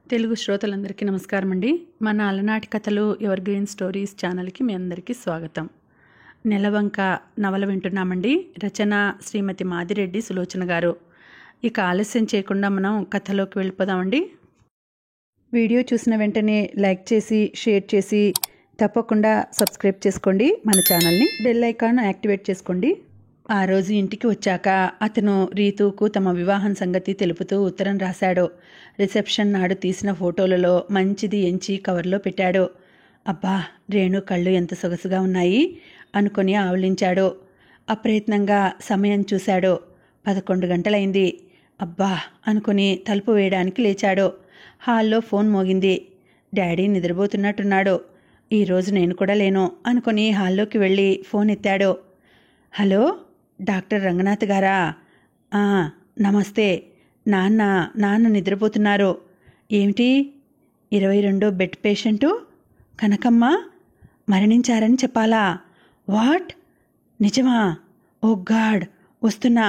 తెలుగు శ్రోతలందరికీ నమస్కారం అండి. మన అలనాటి కథలు ఎవర్ గ్రీన్ స్టోరీస్ ఛానల్కి మీ అందరికీ స్వాగతం. నెలవంక నవల వింటున్నామండి. రచన శ్రీమతి మాదిరెడ్డి సులోచన గారు. ఇక ఆలస్యం చేయకుండా మనం కథలోకి వెళ్ళిపోదామండి. వీడియో చూసిన వెంటనే లైక్ చేసి షేర్ చేసి తప్పకుండా సబ్స్క్రైబ్ చేసుకోండి. మన ఛానల్ని బెల్ ఐకాన్ యాక్టివేట్ చేసుకోండి. ఆ రోజు ఇంటికి వచ్చాక అతను రీతూకు తమ వివాహం సంగతి తెలుపుతూ ఉత్తరం రాశాడు. రిసెప్షన్ నాడు తీసిన ఫోటోలలో మంచిది ఎంచి కవర్లో పెట్టాడు. అబ్బా, రేణు కళ్ళు ఎంత సొగసుగా ఉన్నాయి అనుకుని ఆవలించాడు. అప్రయత్నంగా సమయం చూశాడు. 11 గంటలైంది. అబ్బా అనుకుని తలుపు వేయడానికి లేచాడు. హాల్లో ఫోన్ మోగింది. డాడీ నిద్రపోతున్నట్టున్నాడు. ఈరోజు నేను కూడా లేను అనుకుని హాల్లోకి వెళ్ళి ఫోన్ ఎత్తాడు. హలో, డాక్టర్ రంగనాథ్ గారా? నమస్తే. నాన్న నిద్రపోతున్నారు. ఏమిటి? 22 బెడ్ పేషెంటు కనకమ్మ మరణించారని చెప్పాలా? వాట్? నిజమా? ఓ గాడ్, వస్తున్నా.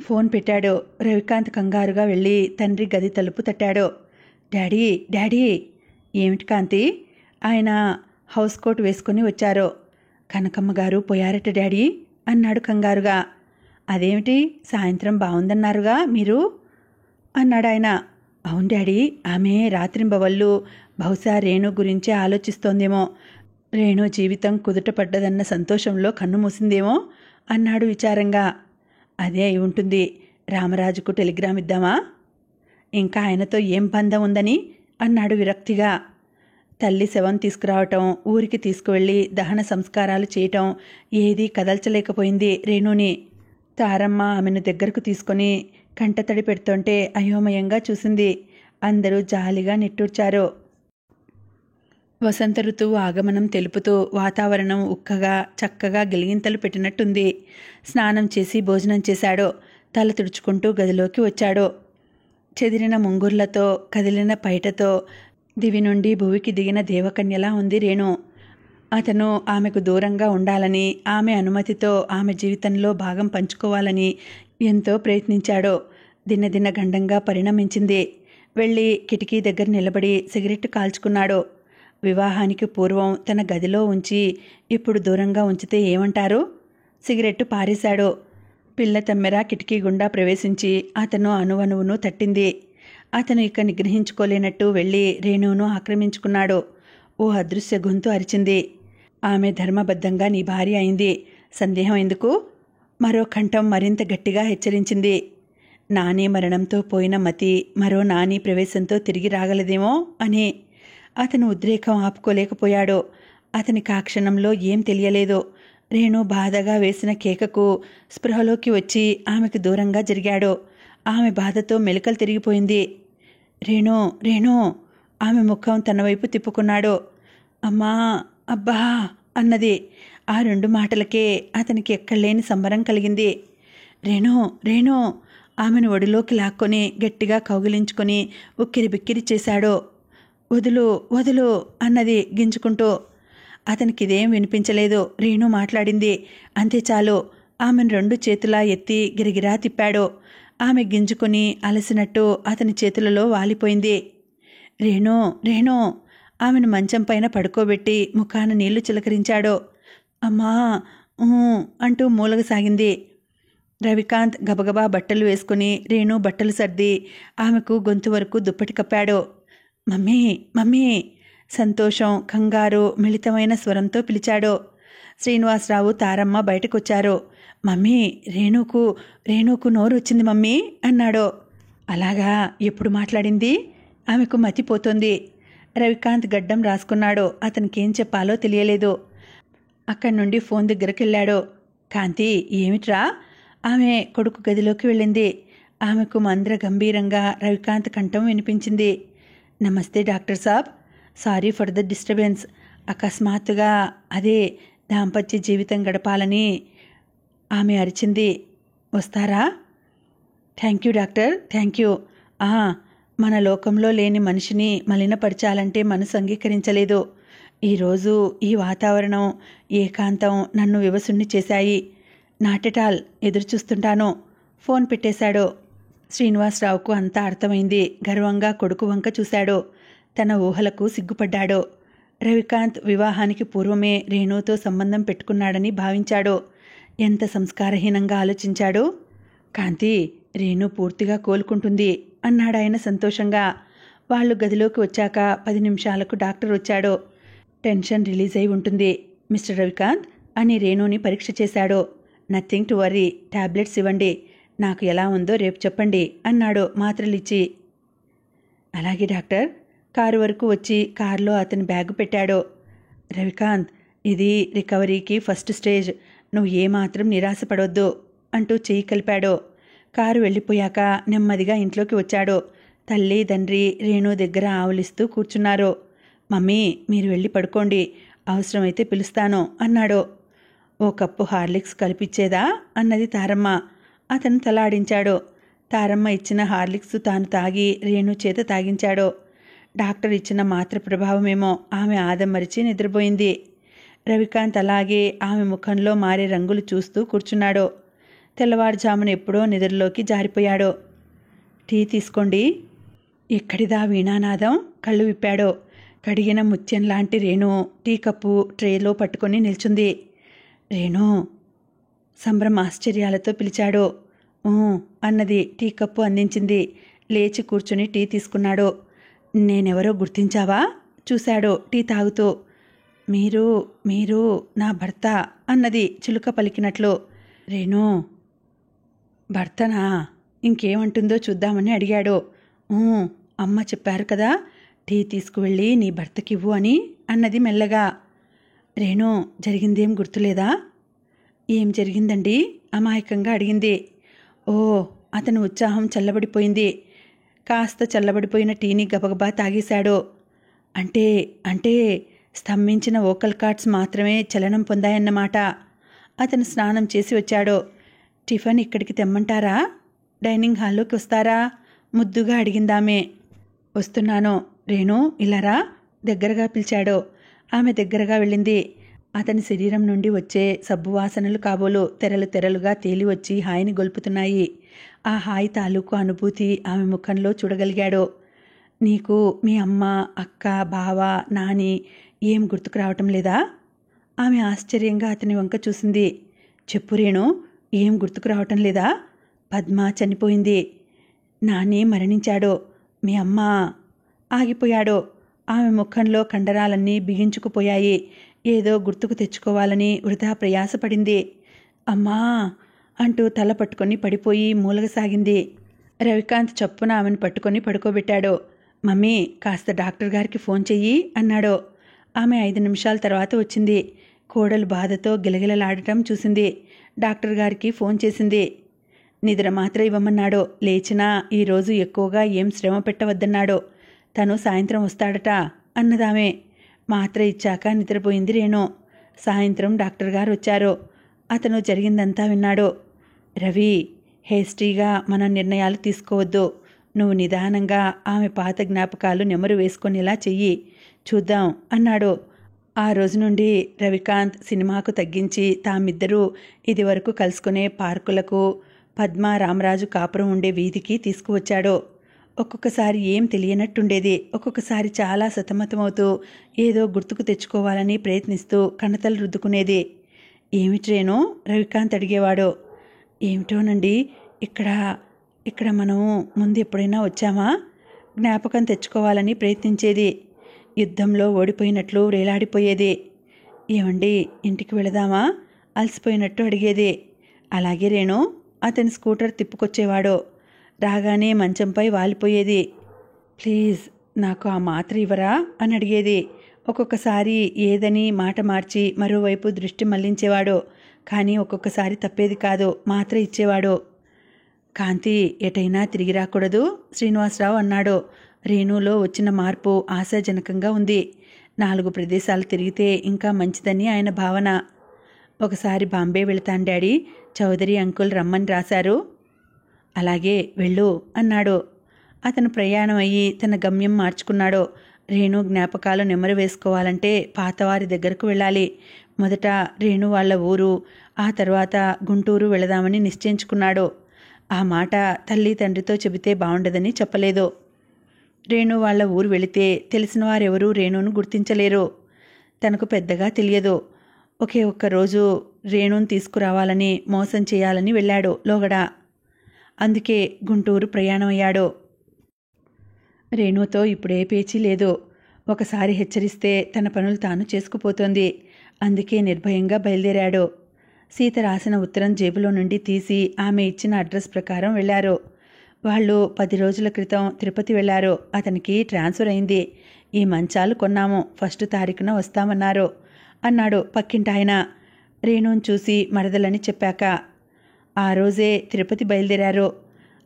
ఫోన్ పెట్టాడు. రవికాంత్ కంగారుగా వెళ్ళి తండ్రి గది తలుపు తట్టాడు. Daddy daddy. ఏమిటి కాంతి? ఆయన హౌస్ కోట్ వేసుకుని వచ్చారు. కనకమ్మ గారు పోయారట డాడీ అన్నాడు కంగారుగా. అదేమిటి, సాయంత్రం బాగుందన్నారుగా మీరు అన్నాడు ఆయన. అవును డాడీ, ఆమె రాత్రింబవళ్ళు బహుశా రేణు గురించే ఆలోచిస్తోందేమో. రేణు జీవితం కుదుటపడ్డదన్న సంతోషంలో కన్ను మూసిందేమో అన్నాడు విచారంగా. అదే అయి ఉంటుంది. రామరాజుకు టెలిగ్రామ్ ఇద్దామా? ఇంకా ఆయనతో ఏం బంధం ఉందని అన్నాడు విరక్తిగా. తల్లి శవం తీసుకురావటం, ఊరికి తీసుకువెళ్ళి దహన సంస్కారాలు చేయటం ఏదీ కదల్చలేకపోయింది రేణుని. తారమ్మ ఆమెను దగ్గరకు తీసుకొని కంటతడి పెడుతుంటే అయోమయంగా చూసింది. అందరూ జాలిగా నిట్టూర్చారు. వసంత ఋతువు ఆగమనం తెలుపుతూ వాతావరణం ఉక్కగా చక్కగా గిలిగింతలు పెట్టినట్టుంది. స్నానం చేసి భోజనం చేశాడు. తల తుడుచుకుంటూ గదిలోకి వచ్చాడు. చెదిరిన ముంగుర్లతో కదిలిన పైటతో దివి నుండి భువికి దిగిన దేవకన్యలా ఉంది రేణు. అతను ఆమెకు దూరంగా ఉండాలని, ఆమె అనుమతితో ఆమె జీవితంలో భాగం పంచుకోవాలని ఎంతో ప్రయత్నించాడు. దినదిన గండంగా పరిణమించింది. వెళ్ళి కిటికీ దగ్గర నిలబడి సిగరెట్టు కాల్చుకున్నాడు. వివాహానికి పూర్వం తన గదిలో ఉంచి ఇప్పుడు దూరంగా ఉంచితే ఏమంటారు? సిగరెట్టు పారేశాడు. పిల్ల తమ్మెర కిటికీ గుండా ప్రవేశించి అతను అణువణువును తట్టింది. అతను ఇక నిగ్రహించుకోలేనట్టు వెళ్ళి రేణువును ఆక్రమించుకున్నాడు. ఓ అదృశ్య గొంతు అరిచింది. ఆమె ధర్మబద్ధంగా నీ భార్య అయింది. సందేహం ఎందుకు? మరో కంఠం మరింత గట్టిగా హెచ్చరించింది. నాని మరణంతో పోయిన మతి మరో నాని ప్రవేశంతో తిరిగి రాగలదేమో అని. అతను ఉద్రేకం ఆపుకోలేకపోయాడు. అతనికి ఆ క్షణంలో ఏం తెలియలేదు. రేణు బాధగా వేసిన కేకకు స్పృహలోకి వచ్చి ఆమెకు దూరంగా జరిగాడు. ఆమె బాధతో మెలికలు తిరిగిపోయింది. రేణు రేణు. ఆమె ముఖం తన వైపు తిప్పుకున్నాడు. అమ్మా, అబ్బా అన్నది. ఆ 2 మాటలకే అతనికి ఎక్కడలేని సంబరం కలిగింది. రేణు రేణు. ఆమెను ఒడిలోకి లాక్కొని గట్టిగా కౌగిలించుకొని ఉక్కిరి బిక్కిరి చేశాడు. వదులు వదులు అన్నది గింజుకుంటూ. అతనికి ఇదేం వినిపించలేదు. రేణు మాట్లాడింది, అంతే చాలు. ఆమెను 2 చేతులా ఎత్తి గిరిగిరా తిప్పాడు. ఆమె గింజుకుని అలసినట్టు అతని చేతులలో వాలిపోయింది. రేణు రేణు. ఆమెను మంచం పైన పడుకోబెట్టి ముఖాన నీళ్లు చిలకరించాడు. అమ్మా అంటూ మూలగసాగింది. రవికాంత్ గబగబా బట్టలు వేసుకుని రేణు బట్టలు సర్ది ఆమెకు గొంతు వరకు దుప్పటి కప్పాడు. Mummy mummy. సంతోషం కంగారు మిళితమైన స్వరంతో పిలిచాడు. శ్రీనివాసరావు తారమ్మ బయటకొచ్చారు. మమ్మీ, రేణుకు నోరు వచ్చింది మమ్మీ అన్నాడు. అలాగా? ఎప్పుడు మాట్లాడింది? ఆమెకు మతిపోతోంది. రవికాంత్ గడ్డం రాసుకున్నాడు. అతనికేం చెప్పాలో తెలియలేదు. అక్కడి నుండి ఫోన్ దగ్గరికి వెళ్ళాడు. కాంతి, ఏమిట్రా? ఆమె కొడుకు గదిలోకి వెళ్ళింది. ఆమెకు మంద్ర గంభీరంగా రవికాంత్ కంఠం వినిపించింది. నమస్తే doctor Saab. Sorry for the disturbance. అకస్మాత్తుగా అదే దాంపత్య జీవితం గడపాలని ఆమె అరిచింది. వస్తారా? Thank you doctor, thank you. మన లోకంలో లేని మనిషిని మలినపరచాలంటే మనసు అంగీకరించలేదు. ఈరోజు ఈ వాతావరణం, ఏకాంతం నన్ను వివసుణ్ణి చేశాయి. Not at all. ఎదురుచూస్తుంటాను. ఫోన్ పెట్టేశాడు. శ్రీనివాసరావుకు అంతా అర్థమైంది. గర్వంగా కొడుకు వంక చూశాడు. తన ఊహలకు సిగ్గుపడ్డాడు. రవికాంత్ వివాహానికి పూర్వమే రేణుతో సంబంధం పెట్టుకున్నాడని భావించాడు. ఎంత సంస్కారహీనంగా ఆలోచించాడు. కాంతి, రేణు పూర్తిగా కోలుకుంటుంది అన్నాడాయన సంతోషంగా. వాళ్ళు గదిలోకి వచ్చాక 10 నిమిషాలకు డాక్టర్ వచ్చాడు. టెన్షన్ రిలీజ్ అయి ఉంటుంది మిస్టర్ రవికాంత్ అని రేణుని పరీక్ష చేశాడు. నథింగ్ టు వర్రీ, టాబ్లెట్స్ ఇవ్వండి, నాకు ఎలా ఉందో రేపు చెప్పండి అన్నాడు మాత్రలిచ్చి. అలాగే డాక్టర్. కారు వరకు వచ్చి కారులో అతని బ్యాగు పెట్టాడు. రవికాంత్, ఇది రికవరీకి ఫస్ట్ స్టేజ్, నువ్వు ఏమాత్రం నిరాశపడొద్దు అంటూ చెయ్యి కలిపాడు. కారు వెళ్ళిపోయాక నెమ్మదిగా ఇంట్లోకి వచ్చాడు. తల్లి తండ్రి రేణు దగ్గర ఆవులిస్తూ కూర్చున్నారు. మమ్మీ, మీరు వెళ్ళి పడుకోండి, అవసరమైతే పిలుస్తాను అన్నాడు. ఓ కప్పు హార్లిక్స్ కలిపిచ్చేదా అన్నది తారమ్మ. అతను తలాడించాడు. తారమ్మ ఇచ్చిన హార్లిక్స్ తాను తాగి రేణు చేత తాగించాడు. డాక్టర్ ఇచ్చిన మాత్ర ప్రభావమేమో ఆమె ఆదమరిచి నిద్రపోయింది. రవికాంత్ అలాగే ఆమె ముఖంలో మారే రంగులు చూస్తూ కూర్చున్నాడు. తెల్లవారుజామున ఎప్పుడో నిద్రలోకి జారిపోయాడు. టీ తీసుకోండి. ఎక్కడిదా వీణానాదం? కళ్ళు విప్పాడు. కడిగిన ముత్యం లాంటి రేణు టీ కప్పు ట్రేలో పట్టుకొని నిల్చుంది. రేణు, సంభ్రమ ఆశ్చర్యాలతో పిలిచాడు. అన్నది. టీ కప్పు అందించింది. లేచి కూర్చుని టీ తీసుకున్నాడు. నేనెవరో గుర్తించావా? చూశాడు టీ తాగుతూ. మీరు మీరు నా భర్త అన్నది చిలుక పలికినట్లు. రేణు, భర్తనా? ఇంకేమంటుందో చూద్దామని అడిగాడు. అమ్మ చెప్పారు కదా, టీ తీసుకువెళ్ళి నీ భర్తకివ్వు అని అన్నది మెల్లగా. రేణు, జరిగిందేం గుర్తులేదా? ఏం జరిగిందండి? అమాయకంగా అడిగింది. అతని ఉత్సాహం చల్లబడిపోయింది. కాస్త చల్లబడిపోయిన టీని గబగబా తాగేశాడు. అంటే స్తంభించిన వోకల్ కార్డ్స్ మాత్రమే చలనం పొందాయన్నమాట. అతను స్నానం చేసి వచ్చాడు. టిఫిన్ ఇక్కడికి తెమ్మంటారా? డైనింగ్ హాల్లోకి వస్తారా? ముద్దుగా అడిగిందామె. వస్తున్నాను. రేణు, ఇలారా దగ్గరగా పిలిచాడు. ఆమె దగ్గరగా వెళ్ళింది. అతని శరీరం నుండి వచ్చే సబ్బు వాసనలు కాబోలు తెరలు తెరలుగా తేలివచ్చి హాయిని గొల్పుతున్నాయి. ఆ హాయి తాలూకు అనుభూతి ఆమె ముఖంలో చూడగలిగాడు. నీకు మీ అమ్మ, అక్క, బావ, నాని ఏం గుర్తుకు రావటం లేదా? ఆమె ఆశ్చర్యంగా అతని వంక చూసింది. చెప్పు రేణు, ఏం గుర్తుకు రావటం లేదా? పద్మ చనిపోయింది. నాని మరణించాడు. మీ అమ్మ. ఆగిపోయాడు. ఆమె ముఖంలో కండరాలన్నీ బిగించుకుపోయాయి. ఏదో గుర్తుకు తెచ్చుకోవాలని వృధా ప్రయాసపడింది. అమ్మా అంటూ తల పట్టుకొని పడిపోయి మూలగసాగింది. రవికాంత్ చప్పున ఆమెను పట్టుకొని పడుకోబెట్టాడు. మమ్మీ, కాస్త డాక్టర్ గారికి ఫోన్ చెయ్యి అన్నాడు. ఆమె 5 నిమిషాల తర్వాత వచ్చింది. కోడలు బాధతో గిలగిలలాడటం చూసింది. డాక్టర్ గారికి ఫోన్ చేసింది. నిద్ర మాత్రం ఇవ్వమన్నాడు. లేచినా ఈరోజు ఎక్కువగా ఏం శ్రమ పెట్టవద్దన్నాడు. తను సాయంత్రం వస్తాడట అన్నదామె. మాత్ర ఇచ్చాక నిద్రపోయింది రేణు. సాయంత్రం డాక్టర్ గారు వచ్చారు. అతను జరిగిందంతా విన్నాడు. రవి, హేస్టీగా మన నిర్ణయాలు తీసుకోవద్దు. నువ్వు నిదానంగా ఆమె పాత జ్ఞాపకాలు నెమరు వేసుకునేలా చెయ్యి, చూద్దాం అన్నాడు. ఆ రోజు నుండి రవికాంత్ సినిమాకు తగ్గించి తామిద్దరూ ఇదివరకు కలుసుకునే పార్కులకు, పద్మ రామరాజు కాపురం ఉండే వీధికి తీసుకువచ్చాడు. ఒక్కొక్కసారి ఏం తెలియనట్టుండేది. ఒక్కొక్కసారి చాలా సతమతమవుతూ ఏదో గుర్తుకు తెచ్చుకోవాలని ప్రయత్నిస్తూ కణతలు రుద్దుకునేది. ఏమిట్రేనో? రవికాంత్ అడిగేవాడు. ఏమిటోనండి, ఇక్కడ మనం ముందు ఎప్పుడైనా వచ్చామా? జ్ఞాపకం తెచ్చుకోవాలని ప్రయత్నించేది. యుద్ధంలో ఓడిపోయినట్లు వేలాడిపోయేది. ఏమండి, ఇంటికి వెళదామా? అలసిపోయినట్టు అడిగేది. అలాగే రేణు. అతని స్కూటర్ తిప్పుకొచ్చేవాడు. రాగానే మంచంపై వాలిపోయేది. ప్లీజ్ నాకు ఆ మాత్ర ఇవ్వరా అని అడిగేది. ఒక్కొక్కసారి ఏదని మాట మార్చి మరోవైపు దృష్టి మళ్లించేవాడు. కానీ ఒక్కొక్కసారి తప్పేది కాదు, మాత్ర ఇచ్చేవాడు. కాంతి, ఎటైనా తిరిగి రాకూడదు శ్రీనివాసరావు అన్నాడు. రేణులో వచ్చిన మార్పు ఆశాజనకంగా ఉంది. 4 ప్రదేశాలు తిరిగితే ఇంకా మంచిదని ఆయన భావన. ఒకసారి బాంబే వెళతాను డాడీ, చౌదరి అంకుల్ రమ్మని రాశారు. అలాగే వెళ్ళు అన్నాడు. అతను ప్రయాణం అయ్యి తన గమ్యం మార్చుకున్నాడు. రేణు జ్ఞాపకాలు నెమరు వేసుకోవాలంటే పాతవారి దగ్గరకు వెళ్ళాలి. మొదట రేణు వాళ్ళ ఊరు, ఆ తర్వాత గుంటూరు వెళదామని నిశ్చయించుకున్నాడు. ఆ మాట తల్లి తండ్రితో చెబితే బాగుండదని చెప్పలేదు. రేణు వాళ్ళ ఊరు వెళితే తెలిసిన వారెవరూ రేణును గుర్తించలేరు. తనకు పెద్దగా తెలియదు. ఒకే ఒక్కరోజు రేణును తీసుకురావాలని మోసం చేయాలని వెళ్ళాడు లోగడ. అందుకే గుంటూరు ప్రయాణమయ్యాడు. రేణుతో ఇప్పుడే పేచీ లేదు. ఒకసారి హెచ్చరిస్తే తన పనులు తాను చేసుకుపోతోంది. అందుకే నిర్భయంగా బయలుదేరాడు. సీత రాసిన ఉత్తరం జేబులో నుండి తీసి ఆమె ఇచ్చిన అడ్రస్ ప్రకారం వెళ్లారు. వాళ్ళు 10 రోజుల క్రితం తిరుపతి వెళ్లారు. అతనికి ట్రాన్స్ఫర్ అయింది. ఈ మంచాలు కొన్నాము, 1 తారీఖున వస్తామన్నారు అన్నాడు పక్కింటాయన రేణుని చూసి మరదలని చెప్పాక. ఆ రోజే తిరుపతి బయలుదేరారు.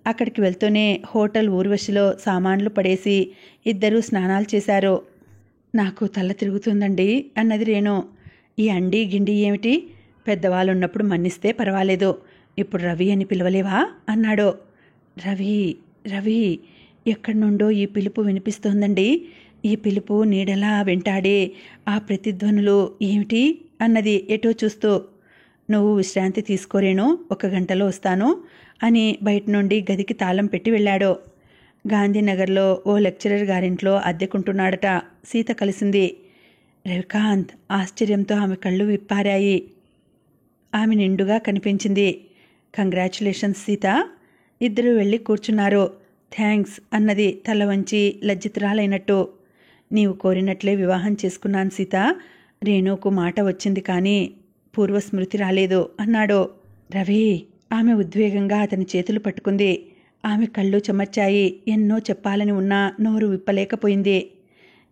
అక్కడికి వెళ్తూనే హోటల్ ఊర్వశిలో సామాన్లు పడేసి ఇద్దరూ స్నానాలు చేశారు. నాకు తల తిరుగుతుందండి అన్నది రేణు. ఈ అండి గిండి ఏమిటి? పెద్దవాళ్ళున్నప్పుడు మన్నిస్తే పర్వాలేదు, ఇప్పుడు రవి అని పిలవలేవా అన్నాడు. రవి రవి ఎక్కడి నుండో ఈ పిలుపు వినిపిస్తోందండి. ఈ పిలుపు నీడలా వెంటాడే ఆ ప్రతిధ్వనులు ఏమిటి అన్నది ఎటో చూస్తూ. నువ్వు విశ్రాంతి తీసుకోరేను, 1 గంటలో వస్తాను అని బయట నుండి గదికి తాళం పెట్టి వెళ్ళాడు. గాంధీనగర్లో ఓ లెక్చరర్ గారింట్లో అద్దెకుంటున్నాడట. సీత కలిసింది. రవికాంత్ ఆశ్చర్యంతో ఆమె కళ్ళు విప్పారాయి. ఆమె నిండుగా కనిపించింది. కంగ్రాచ్యులేషన్స్ సీత. ఇద్దరూ వెళ్ళి కూర్చున్నారు. థ్యాంక్స్ అన్నది తల వంచి లజ్జితురాలైనట్టు. నీవు కోరినట్లే వివాహం చేసుకున్నాను సీత. రేణుకు మాట వచ్చింది కానీ పూర్వస్మృతి రాలేదు అన్నాడు. రవి ఆమె ఉద్వేగంగా అతని చేతులు పట్టుకుంది. ఆమె కళ్ళు చెమర్చాయి. ఎన్నో చెప్పాలని ఉన్నా నోరు విప్పలేకపోయింది.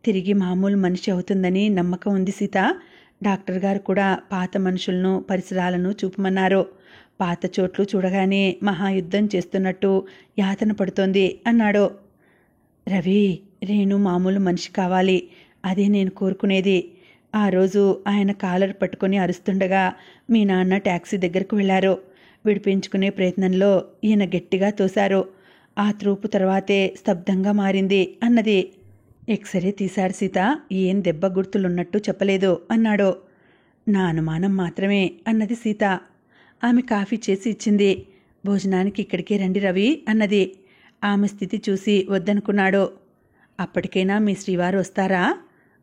తిరిగి మామూలు మనిషి అవుతుందని నమ్మకం ఉంది సీత. డాక్టర్ గారు కూడా పాత మనుషులను పరిసరాలను చూపమన్నారు. పాత చోట్లు చూడగానే మహాయుద్ధం చేస్తున్నట్టు యాతన పడుతోంది అన్నాడు. రవి రేణు మామూలు మనిషి కావాలి, అదే నేను కోరుకునేది. ఆ రోజు ఆయన కాలర్ పట్టుకుని అరుస్తుండగా మీ నాన్న ట్యాక్సీ దగ్గరకు వెళ్లారు. విడిపించుకునే ప్రయత్నంలో ఈయన గట్టిగా తోశారు. ఆ త్రూపు తర్వాతే స్తబ్దంగా మారింది అన్నది. ఎక్స్రే తీశాడు సీత. ఏం దెబ్బ గుర్తులున్నట్టు చెప్పలేదు అన్నాడు. నా అనుమానం మాత్రమే అన్నది సీత. ఆమె కాఫీ చేసి ఇచ్చింది. భోజనానికి ఇక్కడికే రండి రవి అన్నది. ఆమె స్థితి చూసి వద్దనుకున్నాడు. అప్పటికైనా మీ శ్రీవారు వస్తారా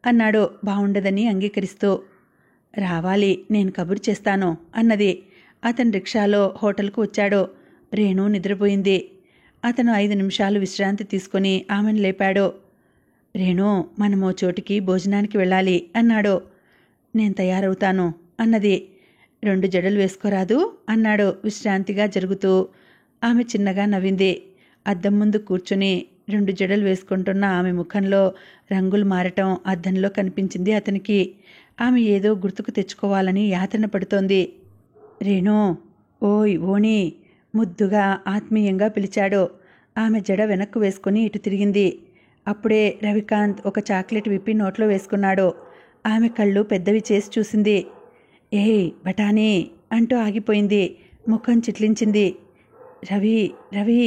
అన్నాడు బావుండదని అంగీకరిస్తూ. రావాలి, నేను కబురు చేస్తాను అన్నది. అతను రిక్షాలో హోటల్కు వచ్చాడు. రేణు నిద్రపోయింది. అతను 5 నిమిషాలు విశ్రాంతి తీసుకుని ఆమెను లేపాడు. రేణు మనమో చోటికి భోజనానికి వెళ్ళాలి అన్నాడు. నేను తయారవుతాను అన్నది. 2 జడలు వేసుకోరాదు అన్నాడు విశ్రాంతిగా జరుగుతూ. ఆమె చిన్నగా నవ్వింది. అద్దం ముందు కూర్చుని 2 జడలు వేసుకుంటున్న ఆమె ముఖంలో రంగులు మారటం అద్దంలో కనిపించింది అతనికి. ఆమె ఏదో గుర్తుకు తెచ్చుకోవాలని యాతన పడుతోంది. రేణు ఓయ్ ఓణి ముద్దుగా ఆత్మీయంగా పిలిచాడు. ఆమె జడ వెనక్కు వేసుకుని ఇటు తిరిగింది. అప్పుడే రవికాంత్ ఒక చాక్లెట్ విప్పి నోట్లో వేసుకున్నాడు. ఆమె కళ్ళు పెద్దవి చేసి చూసింది. ఏయ్ బఠానీ అంటూ ఆగిపోయింది. ముఖం చిట్లించింది. రవి రవి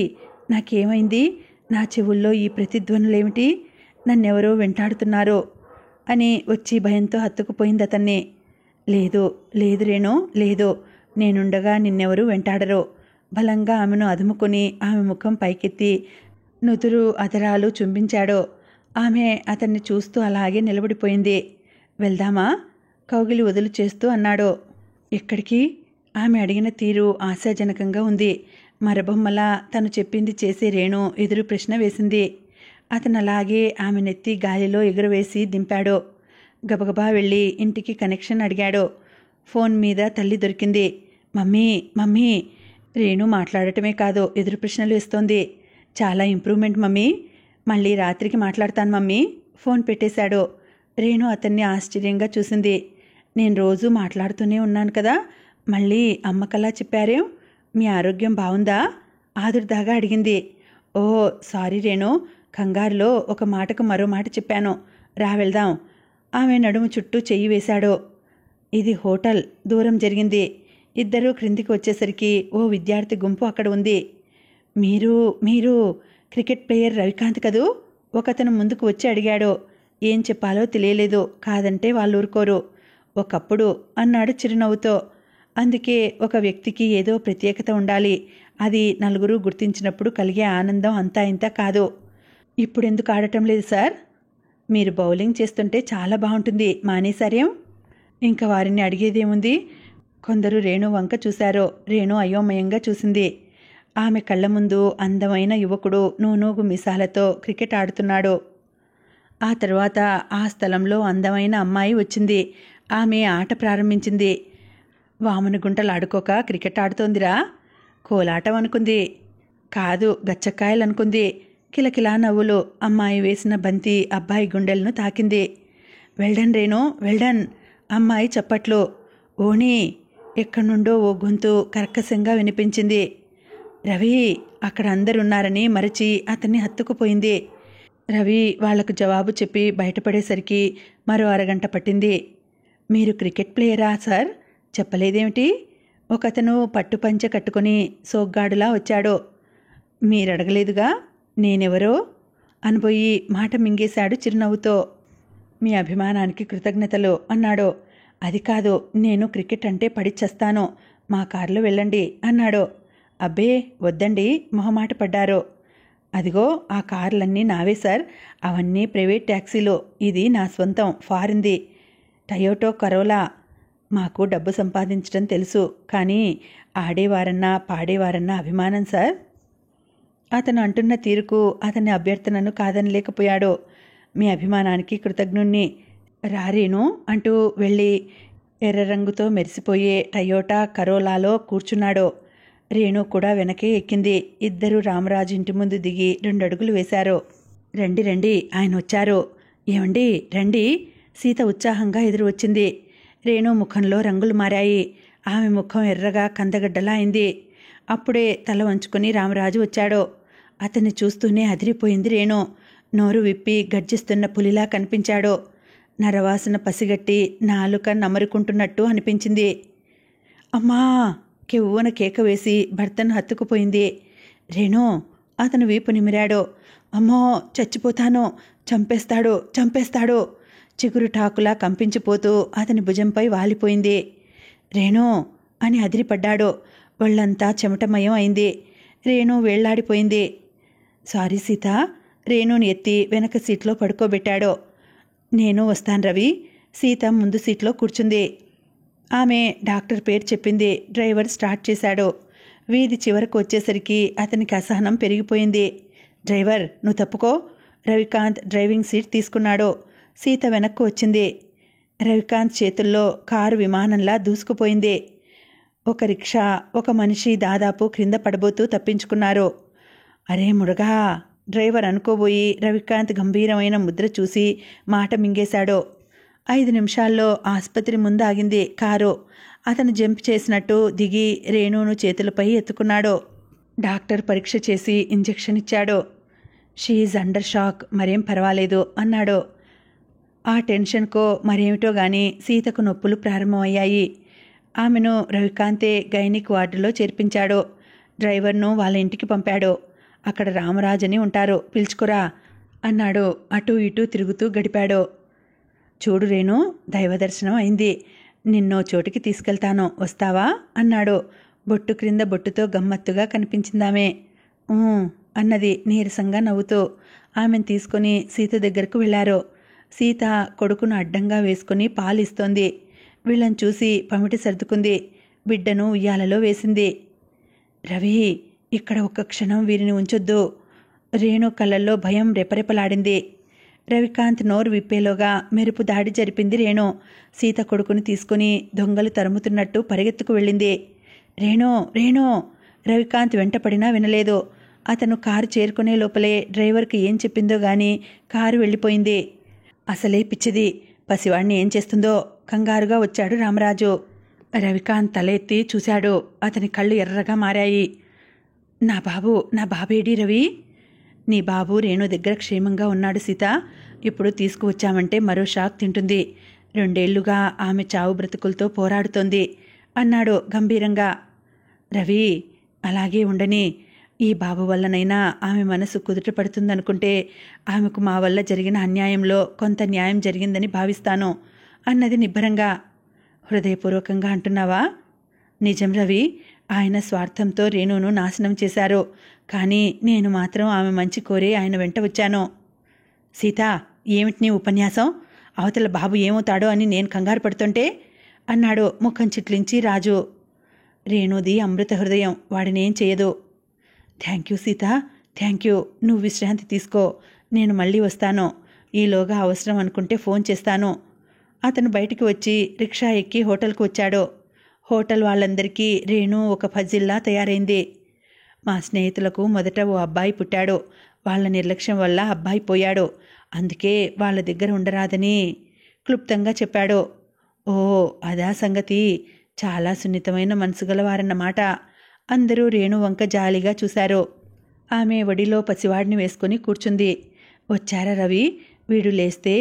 నాకేమైంది? నా చెవుల్లో ఈ ప్రతిధ్వనులేమిటి? నన్నెవరో వెంటాడుతున్నారు అని వచ్చి భయంతో హత్తుకుపోయింది అతన్ని. లేదు లేదు రేణు లేదు, నేనుండగా నిన్నెవరూ వెంటాడరు. బలంగా ఆమెను అదుముకొని ఆమె ముఖం పైకెత్తి నుదురు అదరాలు చుంబించాడు. ఆమె అతన్ని చూస్తూ అలాగే నిలబడిపోయింది. వెళ్దామా? కౌగిలి వదులు చేస్తూ అన్నాడు. ఎక్కడికి? ఆమె అడిగిన తీరు ఆశాజనకంగా ఉంది. మరబొమ్మలా తను చెప్పింది చేసే రేణు ఎదురు ప్రశ్న వేసింది. అతను అలాగే ఆమె నెత్తి గాలిలో ఎగురవేసి దింపాడు. గబగబా వెళ్ళి ఇంటికి కనెక్షన్ అడిగాడు. ఫోన్ మీద తల్లి దొరికింది. Mummy mummy. రేణు మాట్లాడటమే కాదు ఎదురు ప్రశ్నలు వేస్తోంది. చాలా ఇంప్రూవ్మెంట్ మమ్మీ. మళ్ళీ రాత్రికి మాట్లాడతాను మమ్మీ. ఫోన్ పెట్టేశాడు. రేణు అతన్ని ఆశ్చర్యంగా చూసింది. నేను రోజూ మాట్లాడుతూనే ఉన్నాను కదా, మళ్ళీ అమ్మకలా చెప్పారేం? మీ ఆరోగ్యం బాగుందా? ఆదుర్దాగా అడిగింది. ఓ సారీ రేణు, కంగారులో ఒక మాటకు మరో మాట చెప్పాను. రా వెళ్దాం. ఆమె నడుము చుట్టూ చెయ్యి వేశాడు. ఇది హోటల్. దూరం జరిగింది. ఇద్దరూ క్రిందికి వచ్చేసరికి ఓ విద్యార్థి గుంపు అక్కడ ఉంది. మీరు క్రికెట్ ప్లేయర్ రవికాంత్ కదూ? ఒకతను ముందుకు వచ్చి అడిగాడు. ఏం చెప్పాలో తెలియలేదు. కాదంటే వాళ్ళు ఊరుకోరు. ఒకప్పుడు అన్నాడు చిరునవ్వుతో. అందుకే ఒక వ్యక్తికి ఏదో ప్రత్యేకత ఉండాలి. అది నలుగురు గుర్తించినప్పుడు కలిగే ఆనందం అంతా ఇంత కాదు. ఇప్పుడెందుకు ఆడటం లేదు సార్? మీరు బౌలింగ్ చేస్తుంటే చాలా బాగుంటుంది, మానేశారేం? ఇంకా వారిని అడిగేదేముంది? కొందరు రేణు వంక చూశారు. రేణు అయోమయంగా చూసింది. ఆమె కళ్ళ ముందు అందమైన యువకుడు నూనూగు మీసాలతో క్రికెట్ ఆడుతున్నాడు. ఆ తర్వాత ఆ స్థలంలో అందమైన అమ్మాయి వచ్చింది. ఆమె ఆట ప్రారంభించింది. వామనగుంటలు ఆడుకోక క్రికెట్ ఆడుతోందిరా? కోలాటం అనుకుంది. కాదు, గచ్చకాయలు అనుకుంది. కిలకిలా నవ్వులు. అమ్మాయి వేసిన బంతి అబ్బాయి గుండెలను తాకింది. Well done Renu, well done. అమ్మాయి చప్పట్లు. ఓణి. ఎక్కడి నుండో ఓ గొంతు కర్కశంగా వినిపించింది. రవి. అక్కడ అందరున్నారని మరచి అతన్ని హత్తుకుపోయింది. రవి వాళ్లకు జవాబు చెప్పి బయటపడేసరికి మరో అరగంట పట్టింది. మీరు క్రికెట్ ప్లేయరా సార్? చెప్పలేదేమిటి? ఒకతను పట్టుపంచె కట్టుకుని సోగ్గాడులా వచ్చాడు. మీరడగలేదుగా నేనెవరో అనబోయి మాట మింగేశాడు చిరునవ్వుతో. మీ అభిమానానికి కృతజ్ఞతలు అన్నాడు. అది కాదు, నేను క్రికెట్ అంటే పడి చస్తాను, మా కారులో వెళ్ళండి అన్నాడు. అబ్బే వద్దండి, మొహమాట పడ్డారు. అదిగో ఆ కార్లన్నీ నావే సార్, అవన్నీ ప్రైవేట్ ట్యాక్సీలు, ఇది నా స్వంతం ఫారిన్ది, టయోటో కరోలా. మాకు డబ్బు సంపాదించడం తెలుసు, కానీ ఆడేవారన్నా పాడేవారన్నా అభిమానం సార్. అతను అంటున్న తీరుకు అతని అభ్యర్థనను కాదనలేకపోయాడు. మీ అభిమానానికి కృతజ్ఞుణ్ణి. రారేను అంటూ వెళ్ళి ఎర్ర రంగుతో మెరిసిపోయే టయోటా కరోలాలో కూర్చున్నాడు. రేణు కూడా వెనకే ఎక్కింది. ఇద్దరు రామరాజు ఇంటి ముందు దిగి 2 అడుగులు వేశారు. రండి రండి, ఆయన వచ్చారు. ఏమండి రండి. సీత ఉత్సాహంగా ఎదురు వచ్చింది. రేణు ముఖంలో రంగులు మారాయి. ఆమె ముఖం ఎర్రగా కందగడ్డలా అయింది. అప్పుడే తల వంచుకుని రామరాజు వచ్చాడు. అతన్ని చూస్తూనే అదిరిపోయింది రేణు. నోరు విప్పి గర్జిస్తున్న పులిలా కనిపించాడు. నరవాసన పసిగట్టి నాలుక నమరుకుంటున్నట్టు అనిపించింది. అమ్మా! కెవ్వున కేక వేసి భర్తను హత్తుకుపోయింది. రేణు! అతను వీపు నిమిరాడు. అమ్మో, చచ్చిపోతాను, చంపేస్తాడు, చంపేస్తాడు. చిగురు టాకులా కంపించిపోతూ అతని భుజంపై వాలిపోయింది. రేణు! అని అదిరిపడ్డాడు. ఒళ్ళంతా చెమటమయం అయింది. రేణు వేళ్లాడిపోయింది. సారీ సీత. రేణుని ఎత్తి వెనక సీట్లో పడుకోబెట్టాడు. నేను వస్తాను రవి. సీత ముందు సీట్లో కూర్చుంది. ఆమె డాక్టర్ పేరు చెప్పింది. డ్రైవర్ స్టార్ట్ చేశాడు. వీధి చివరకు వచ్చేసరికి అతనికి అసహనం పెరిగిపోయింది. డ్రైవర్, నువ్వు తప్పుకో. రవికాంత్ డ్రైవింగ్ సీట్ తీసుకున్నాడు. సీత వెనక్కు వచ్చింది. రవికాంత్ చేతుల్లో కారు విమానంలా దూసుకుపోయింది. ఒక రిక్షా, ఒక మనిషి దాదాపు క్రింద పడబోతూ తప్పించుకున్నారు. అరే మురుగా! డ్రైవర్ అనుకోబోయి రవికాంత్ గంభీరమైన ముద్ర చూసి మాట మింగేశాడు. 5 నిమిషాల్లో ఆసుపత్రి ముందు ఆగింది కారు. అతను జంప్ చేసినట్టు దిగి రేణును చేతులపై ఎత్తుకున్నాడు. డాక్టర్ పరీక్ష చేసి ఇంజెక్షన్ ఇచ్చాడు. షీఈజ్ అండర్ షాక్, మరేం పర్వాలేదు అన్నాడు. ఆ టెన్షన్కో మరేమిటో గాని సీతకు నొప్పులు ప్రారంభమయ్యాయి. ఆమెను రవికాంతే గైనిక్ వార్డులో చేర్పించాడు. డ్రైవర్ను వాళ్ళ ఇంటికి పంపాడు. అక్కడ రామరాజని ఉంటారు, పిలుచుకురా అన్నాడు. అటూ ఇటూ తిరుగుతూ గడిపాడు. చూడు రేణు, దైవదర్శనం అయింది. నిన్నో చోటికి తీసుకెళ్తాను, వస్తావా అన్నాడు. బొట్టు క్రింద బొట్టుతో గమ్మత్తుగా కనిపించిందామె. అన్నది నీరసంగా నవ్వుతూ. ఆమెను తీసుకుని సీత దగ్గరకు వెళ్లారు. సీత కొడుకును అడ్డంగా వేసుకుని పాలిస్తోంది. వీళ్ళని చూసి పమిటి సర్దుకుంది. బిడ్డను ఉయ్యాలలో వేసింది. రవి, ఇక్కడ ఒక్క క్షణం వీరిని ఉంచొద్దు. రేణు కళ్ళల్లో భయం రెపరెపలాడింది. రవికాంత్ నోరు విప్పేలోగా మెరుపు దాడి జరిపింది రేణు. సీత కొడుకుని తీసుకుని దొంగలు తరుముతున్నట్టు పరిగెత్తుకు వెళ్ళింది. రేణు, రేణు! రవికాంత్ వెంటపడినా వినలేదు. అతను కారు చేరుకునే లోపలే డ్రైవర్కి ఏం చెప్పిందో గాని కారు వెళ్ళిపోయింది. అసలే పిచ్చిది, పసివాణ్ణి ఏం చేస్తుందో కంగారుగా వచ్చాడు రామరాజు. రవికాంత్ తల ఎత్తి చూశాడు. అతని కళ్ళు ఎర్రగా మారాయి. నా బాబేడి రవి? నీ బాబు రేణు దగ్గర క్షేమంగా ఉన్నాడు సీత. ఇప్పుడు తీసుకువచ్చామంటే మరో షాక్ తింటుంది. 2 ఏళ్లుగా ఆమె చావు బ్రతుకులతో పోరాడుతోంది అన్నాడు గంభీరంగా. రవి, అలాగే ఉండని. ఈ బాబు వల్లనైనా ఆమె మనసు కుదుట పడుతుందనుకుంటే ఆమెకు మా వల్ల జరిగిన అన్యాయంలో కొంత న్యాయం జరిగిందని భావిస్తాను అన్నది నిబ్బరంగా. హృదయపూర్వకంగా అంటున్నావా? నిజం రవి, ఆయన స్వార్థంతో రేణును నాశనం చేశారు. కానీ నేను మాత్రం ఆమె మంచి కోరి ఆయన వెంట వచ్చాను. సీత, ఏమిటి నీ ఉపన్యాసం? అవతల బాబు ఏమవుతాడో అని నేను కంగారు పడుతుంటే అన్నాడు ముఖం చిట్లించి రాజు. రేణుది అమృత హృదయం, వాడినేం చేయదు. Thank you Sita, thank you. నువ్వు విశ్రాంతి తీసుకో, నేను మళ్ళీ వస్తాను. ఈలోగా అవసరం అనుకుంటే ఫోన్ చేస్తాను. అతను బయటికి వచ్చి రిక్షా ఎక్కి హోటల్కు వచ్చాడు. హోటల్ వాళ్ళందరికీ రేణు ఒక పజిల్లా తయారైంది. మా స్నేహితులకు మొదట ఓ అబ్బాయి పుట్టాడు. వాళ్ళ నిర్లక్ష్యం వల్ల అబ్బాయి పోయాడు. అందుకే వాళ్ళ దగ్గర ఉండరాదని క్లుప్తంగా చెప్పాడు. ఓ, అదా సంగతి. చాలా సున్నితమైన మనసు గలవారన్నమాట. అందరూ రేణు వంక జాలిగా చూశారు. ఆమె ఒడిలో పసివాడిని వేసుకుని కూర్చుంది. వచ్చారా రవి? వీడు లేస్తే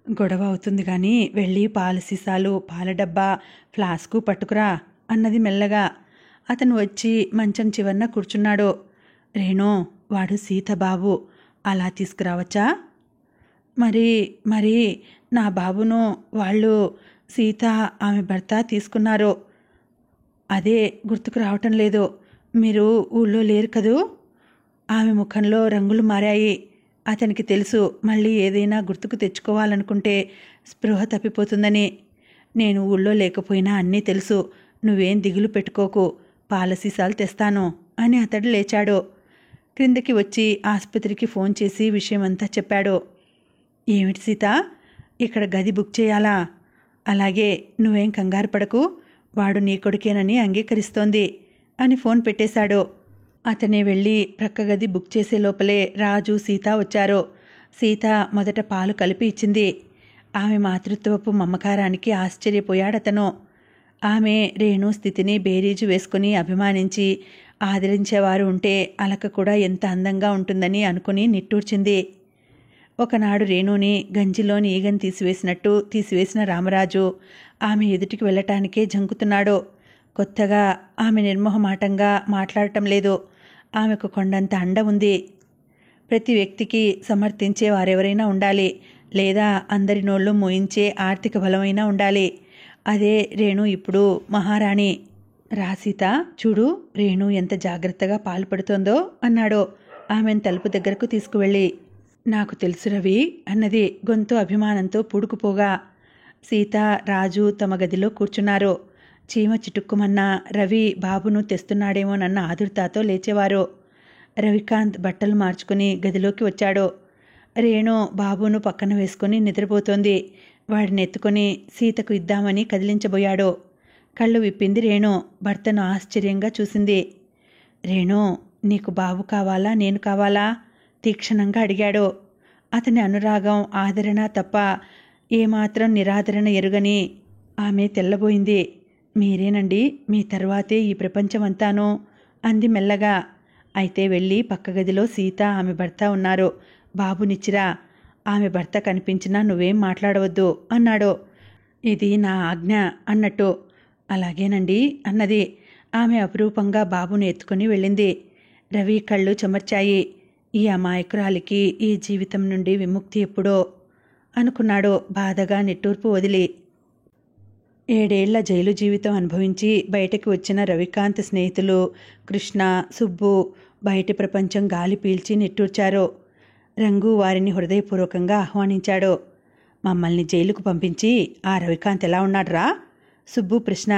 గొడవ అవుతుంది కానీ వెళ్ళి పాల సీసాలు, పాల డబ్బా, ఫ్లాస్కు పట్టుకురా అన్నది మెల్లగా. అతను వచ్చి మంచం చివరన కూర్చున్నాడు. రేణు, వాడు సీత బాబు, అలా తీసుకురావచ్చా? మరి నా బాబును వాళ్ళు సీత ఆమె భర్త తీసుకున్నారు. అదే గుర్తుకు రావటం లేదు. మీరు ఊళ్ళో లేరు కదూ? ఆమె ముఖంలో రంగులు మారాయి. అతనికి తెలుసు మళ్ళీ ఏదైనా గుర్తుకు తెచ్చుకోవాలనుకుంటే స్పృహ తప్పిపోతుందని. నేను ఊళ్ళో లేకపోయినా అన్నీ తెలుసు. నువ్వేం దిగులు పెట్టుకోకు, పాల సీసాలు తెస్తాను అని అతడు లేచాడు. క్రిందకి వచ్చి ఆసుపత్రికి ఫోన్ చేసి విషయమంతా చెప్పాడు. ఏమిటి సీత, ఇక్కడ గది బుక్ చేయాలా? అలాగే, నువ్వేం కంగారు పడకు, వాడు నీ కొడుకేనని అంగీకరిస్తోంది అని ఫోన్ పెట్టేశాడు. అతనే వెళ్ళి ప్రక్క గది బుక్ చేసే లోపలే రాజు, సీత వచ్చారు. సీత మొదట పాలు కలిపి ఇచ్చింది. ఆమె మాతృత్వపు మమకారానికి ఆశ్చర్యపోయాడతను. ఆమె రేణు స్థితిని బేరీజు వేసుకుని అభిమానించి ఆదరించేవారు ఉంటే అలక కూడా ఎంత అందంగా ఉంటుందని అనుకుని నిట్టూర్చింది. ఒకనాడు రేణుని గంజిలోని ఈగని తీసివేసినట్టు తీసివేసిన రామరాజు ఆమె ఎదుటికి వెళ్ళటానికే జంకుతున్నాడు. కొత్తగా ఆమె నిర్మోహమాటంగా మాట్లాడటం లేదు. ఆమెకు కొండంత అండ ఉంది. ప్రతి వ్యక్తికి సమర్థించే వారెవరైనా ఉండాలి, లేదా అందరి నోళ్లు మోయించే ఆర్థిక బలమైనా ఉండాలి. అదే రేణు ఇప్పుడు మహారాణి. రాసీత, చూడు రేణు ఎంత జాగ్రత్తగా పాల్పడుతోందో అన్నాడు ఆమెను తలుపు దగ్గరకు తీసుకువెళ్ళి. నాకు తెలుసు రవి అన్నది గొంతు అభిమానంతో పూడుకుపోగా. సీత, రాజు తమ గదిలో కూర్చున్నారు. చీమ చిటుక్కుమన్నా రవి బాబును తెస్తున్నాడేమోనన్న ఆదుర్తాతో లేచేవారు. రవికాంత్ బట్టలు మార్చుకుని గదిలోకి వచ్చాడు. రేణు బాబును పక్కన వేసుకుని నిద్రపోతోంది. వాడిని ఎత్తుకొని సీతకు ఇద్దామని కదిలించబోయాడు. కళ్ళు విప్పింది రేణు. భర్తను ఆశ్చర్యంగా చూసింది. రేణు, నీకు బాబు కావాలా, నేను కావాలా? తీక్షణంగా అడిగాడు. అతని అనురాగం, ఆదరణ తప్ప ఏమాత్రం నిరాదరణ ఎరుగని ఆమె తెల్లబోయింది. మీరేనండి, మీ తర్వాతే ఈ ప్రపంచమంతాను అంది మెల్లగా. అయితే వెళ్ళి పక్క గదిలో సీత, ఆమె భర్త ఉన్నారు. బాబునిచ్చిరా. ఆమె భర్త కనిపించినా నువ్వేం మాట్లాడవద్దు అన్నాడు. ఇది నా ఆజ్ఞ అన్నట్టు. అలాగేనండి అన్నది. ఆమె అపురూపంగా బాబును ఎత్తుకుని వెళ్ళింది. రవి కళ్ళు చెమర్చాయి. ఈ అమాయకురాలికి ఈ జీవితం నుండి విముక్తి ఎప్పుడో అనుకున్నాడు బాధగా నిట్టూర్పు వదిలి. 7 ఏళ్ల జైలు జీవితం అనుభవించి బయటకు వచ్చిన రవికాంత్ స్నేహితులు కృష్ణ, సుబ్బు బయటి ప్రపంచం గాలి పీల్చి నిట్టూర్చారు. రంగు వారిని హృదయపూర్వకంగా ఆహ్వానించాడు. మమ్మల్ని జైలుకు పంపించి ఆ రవికాంత్ ఎలా ఉన్నాడ్రా? సుబ్బు ప్రశ్న.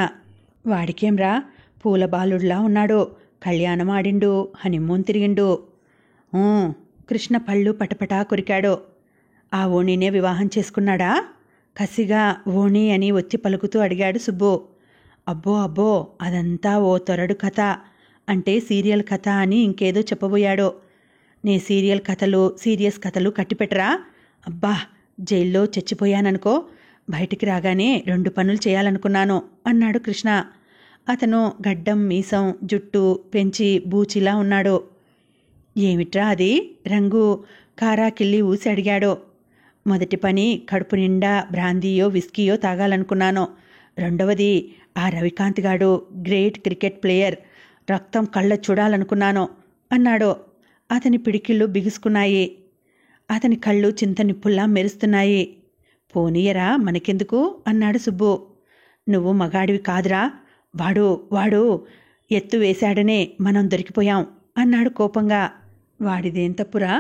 వాడికేంరా, పూల బాలుడిలా ఉన్నాడు. కళ్యాణం ఆడిండు, హనీమూన్ తిరిగిండు. కృష్ణ పళ్ళు పటపటా కొరికాడు. ఆ ఓణీనే వివాహం చేసుకున్నాడా? కసిగా ఓణి అని వచ్చి పలుకుతూ అడిగాడు సుబ్బు. అబ్బో అబ్బో, అదంతా ఓ తొరడు కథ, అంటే సీరియల్ కథ అని ఇంకేదో చెప్పబోయాడు. నీ సీరియల్ కథలు, సీరియస్ కథలు కట్టిపెట్టరా? అబ్బా, జైల్లో చచ్చిపోయాననుకో. బయటికి రాగానే 2 పనులు చేయాలనుకున్నాను అన్నాడు కృష్ణ. అతను గడ్డం, మీసం, జుట్టు పెంచి బూచిలా ఉన్నాడు. ఏమిట్రా అది? రంగు కారాకిల్లి ఊసి అడిగాడు. మొదటి పని కడుపు నిండా బ్రాందీయో విస్కీయో తాగాలనుకున్నాను. రెండవది ఆ రవికాంత్ గాడు గ్రేట్ క్రికెట్ ప్లేయర్, రక్తం కళ్ళ చూడాలనుకున్నాను అన్నాడు. అతని పిడికిళ్ళు బిగుసుకున్నాయి. అతని కళ్ళు చింత నిప్పుల్లా మెరుస్తున్నాయి. పోనీయరా, మనకెందుకు అన్నాడు సుబ్బు. నువ్వు మగాడివి కాదురా. వాడు ఎత్తు వేశాడనే మనం దొరికిపోయాం అన్నాడు కోపంగా. వాడిదేం తప్పురా,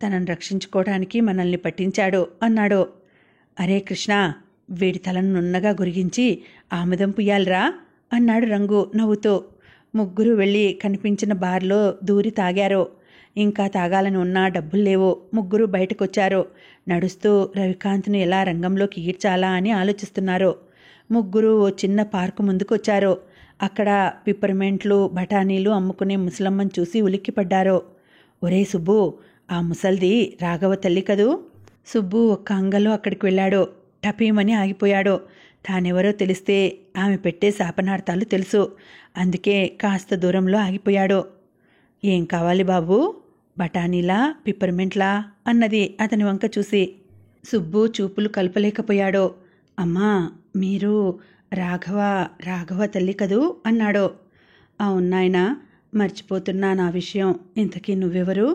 తనను రక్షించుకోవడానికి మనల్ని పట్టించాడు అన్నాడు. అరే కృష్ణ, వీడి తలను నున్నగా గురిగించి ఆముదం పుయ్యాలిరా అన్నాడు రంగు నవ్వుతూ. ముగ్గురు వెళ్ళి కనిపించిన బార్లో దూరి తాగారు. ఇంకా తాగాలని ఉన్నా డబ్బులు లేవు. ముగ్గురు బయటకొచ్చారు. నడుస్తూ రవికాంత్ను ఎలా రంగంలోకి ఈడ్చాలా అని ఆలోచిస్తున్నారు. ముగ్గురు ఓ చిన్న పార్కు ముందుకొచ్చారు. అక్కడ పిప్పర్మెంట్లు బఠానీలు అమ్ముకునే ముసలమ్మని చూసి ఉలిక్కిపడ్డారు. ఒరే సుబ్బు, ఆ ముసల్ది రాఘవ తల్లి కదూ? సుబ్బు ఒక్క అంగలో అక్కడికి వెళ్ళాడు. టపీమని ఆగిపోయాడు. తానెవరో తెలిస్తే ఆమె పెట్టే శాపనార్థాలు తెలుసు. అందుకే కాస్త దూరంలో ఆగిపోయాడు. ఏం కావాలి బాబూ? బఠానీలా పిప్పర్మెంట్లా అన్నది అతని వంక చూసి. సుబ్బు చూపులు కలపలేకపోయాడు. అమ్మా, మీరు రాఘవ తల్లి కదూ అన్నాడు. అవునాయనా, మర్చిపోతున్నా నా విషయం. ఇంతకీ నువ్వెవరు?